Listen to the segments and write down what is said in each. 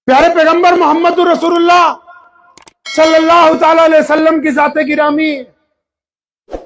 प्यारे पैगंबर मोहम्मद रसूलुल्लाह सल्लल्लाहु ताला अलैहि वसल्लम की जाते गिरामी,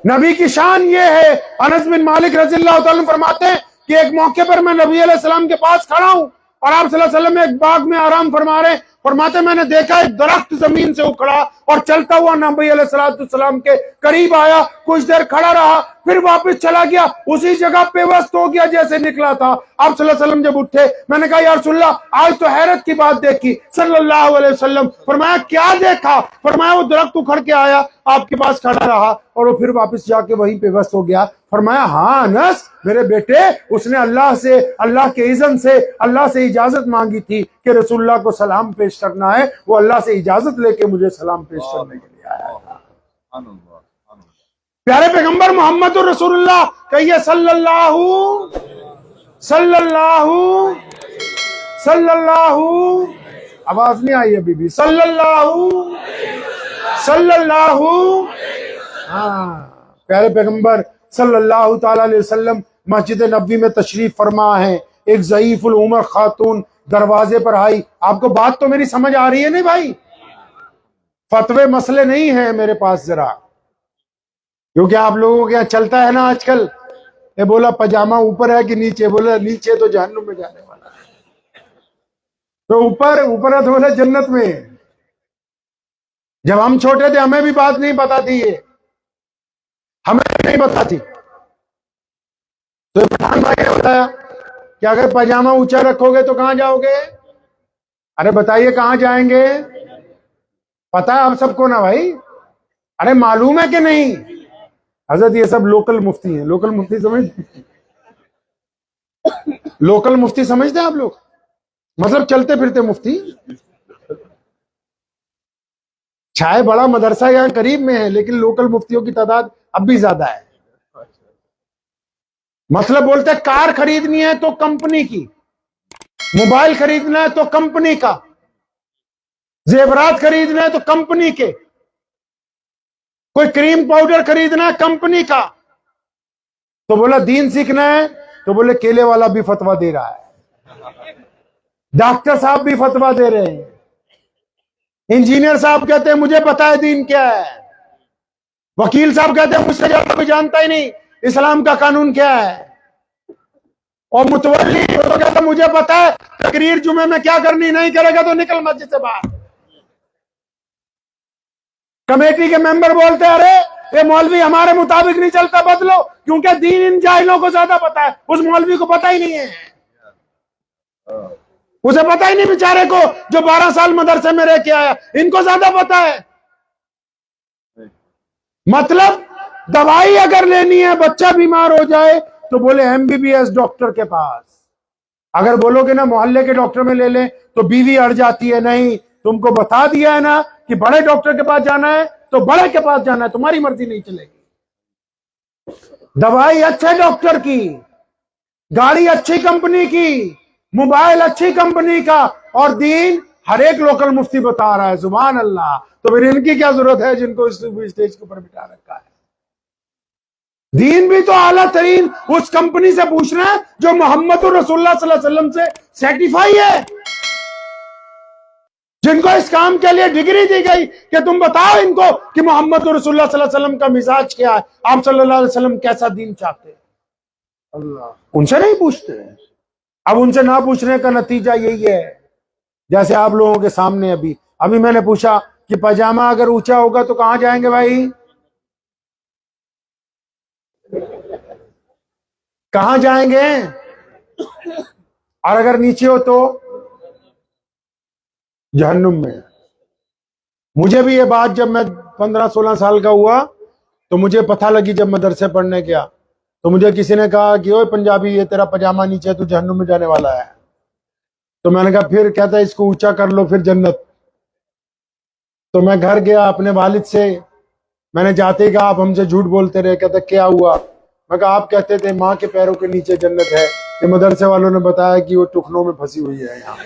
नबी की शान ये है। अनस बिन मालिक रज़ियल्लाहु ताला फरमाते हैं कि एक मौके पर मैं नबी अलैहि सलाम के पास खड़ा हूं और आप सल्लल्लाहु अलैहि वसल्लम एक बाग में आराम फरमा रहे। फरमाते मैंने देखा एक दरख्त जमीन से उखड़ा और चलता हुआ नबी अलैहिस्सलाम के करीब आया, कुछ देर खड़ा रहा, फिर वापस चला गया, उसी जगह पे वस्त हो गया जैसे निकला था। आप सल्लल्लाहु अलैहि वसल्लम जब उठे, मैंने कहा या रसूलल्लाह आज तो हैरत की बात देखी। सल्लल्लाहु अलैहि वसल्लम फरमाया क्या देखा? फरमाया वो दरख्त उखड़ के आया, आपके पास खड़ा रहा और वो फिर वापस जाके वहीं पे वस्त हो गया। फरमाया हाँ अनस मेरे बेटे, उसने अल्लाह से, अल्लाह के इज़्न से, अल्लाह से इजाजत मांगी थी कि रसूलुल्लाह को सलाम पेश करना है, वो अल्लाह से इजाजत लेके मुझे सलाम पेश करने के लिए आया था। प्यारे पैगंबर मोहम्मद रसूलुल्लाह कहिए सल्लल्लाहु सल्लल्लाहु सल्लल्लाहु, आवाज नहीं आई अभी भी, सल्लल्लाहु सल्लल्लाहु। हाँ, प्यारे पैगंबर सल्लल्लाहु ताला अलैहि वसल्लम मस्जिद नबवी में तशरीफ फरमा है। एक ज़ईफुल उमर खातून दरवाजे पर आई। आपको बात तो मेरी समझ आ रही है नहीं भाई? फतवे मसले नहीं है मेरे पास जरा, क्योंकि आप लोगों के यहाँ चलता है ना आजकल, ये बोला पजामा ऊपर है कि नीचे, बोला नीचे तो जहन्नुम में जाने वाला है, तो ऊपर ऊपर है तो बोला जन्नत में। जब हम छोटे थे हमें भी बात नहीं पता थी, ये हमें नहीं पता थी, तो पठान भाई ने बताया कि अगर पजामा ऊंचा रखोगे तो कहां जाओगे? अरे बताइए कहां जाएंगे? पता है आप सबको ना भाई? अरे मालूम है कि नहीं? हजरत ये सब लोकल मुफ्ती हैं। लोकल मुफ्ती समझ, लोकल मुफ्ती समझते हैं आप लोग? मतलब चलते फिरते मुफ्ती। चाहे बड़ा मदरसा यहाँ करीब में है, लेकिन लोकल मुफ्तियों की तादाद अब भी ज्यादा है। मतलब बोलते हैं कार खरीदनी है तो कंपनी की, मोबाइल खरीदना है तो कंपनी का, जेवरात खरीदना है तो कंपनी के, कोई क्रीम पाउडर खरीदना है कंपनी का। तो बोला दीन सीखना है तो बोले केले वाला भी फतवा दे रहा है, डॉक्टर साहब भी फतवा दे रहे हैं, इंजीनियर साहब कहते हैं मुझे पता है दीन क्या है, वकील साहब कहते हैं मुझसे ज्यादा कोई जानता ही नहीं इस्लाम का कानून क्या है, और मुतवल्ली तो कहता है मुझे पता है तकरीर जुमे में क्या करनी, नहीं करेगा तो निकल मस्जिद से बाहर। कमेटी के मेंबर बोलते हैं अरे ये मौलवी हमारे मुताबिक नहीं चलता, बदलो, क्योंकि दीन इन जाहिलों को ज्यादा पता है, उस मौलवी को पता ही नहीं है, उसे पता ही नहीं बेचारे को जो 12 साल मदरसे में रह के आया, इनको ज्यादा पता है। मतलब दवाई अगर लेनी है, बच्चा बीमार हो जाए तो बोले एमबीबीएस डॉक्टर के पास। अगर बोलोगे ना मोहल्ले के डॉक्टर में ले लें तो बीवी अड़ जाती है, नहीं तुमको बता दिया है ना कि बड़े डॉक्टर के पास जाना है तो बड़े के पास जाना है, तुम्हारी मर्जी नहीं चलेगी। दवाई अच्छे डॉक्टर की, गाड़ी अच्छी कंपनी की, मोबाइल अच्छी कंपनी का, और दीन हर एक लोकल मुफ्ती बता रहा है। सुभान अल्लाह। तो फिर इनकी क्या जरूरत है जिनको इस स्टेज के ऊपर बिठा रखा है? दीन भी तो आला तरीन उस कंपनी से पूछना है जो मोहम्मद रसूलुल्लाह सल्लल्लाहु अलैहि वसल्लम से सर्टिफाई है, जिनको इस काम के लिए डिग्री दी गई कि तुम बताओ इनको कि मोहम्मद रसूलुल्लाह सल्लल्लाहु अलैहि वसल्लम का मिजाज क्या है, आप सल्लल्लाहु अलैहि वसल्लम कैसा दीन चाहते हैं। अल्लाह, उनसे नहीं पूछते। अब उनसे ना पूछने का नतीजा यही है, जैसे आप लोगों के सामने अभी मैंने पूछा कि पजामा अगर ऊंचा होगा तो कहां जाएंगे भाई? कहां जाएंगे? और अगर नीचे हो तो जहन्नुम में। मुझे भी ये बात जब मैं 15-16 साल का हुआ तो मुझे पता लगी, जब मदरसे पढ़ने गया तो मुझे किसी ने कहा कि ओए पंजाबी ये तेरा पजामा नीचे है, तू जहन्नुम में जाने वाला है। तो मैंने कहा फिर? कहता है इसको ऊंचा कर लो फिर जन्नत। तो मैं घर गया अपने वालिद से, मैंने जाते ही कहा आप हमसे झूठ बोलते रहे। कहता क्या हुआ? मैं कहा आप कहते थे माँ के पैरों के नीचे जन्नत है, ये मदरसे वालों ने बताया कि वो टुकनों में फंसी हुई है यहाँ।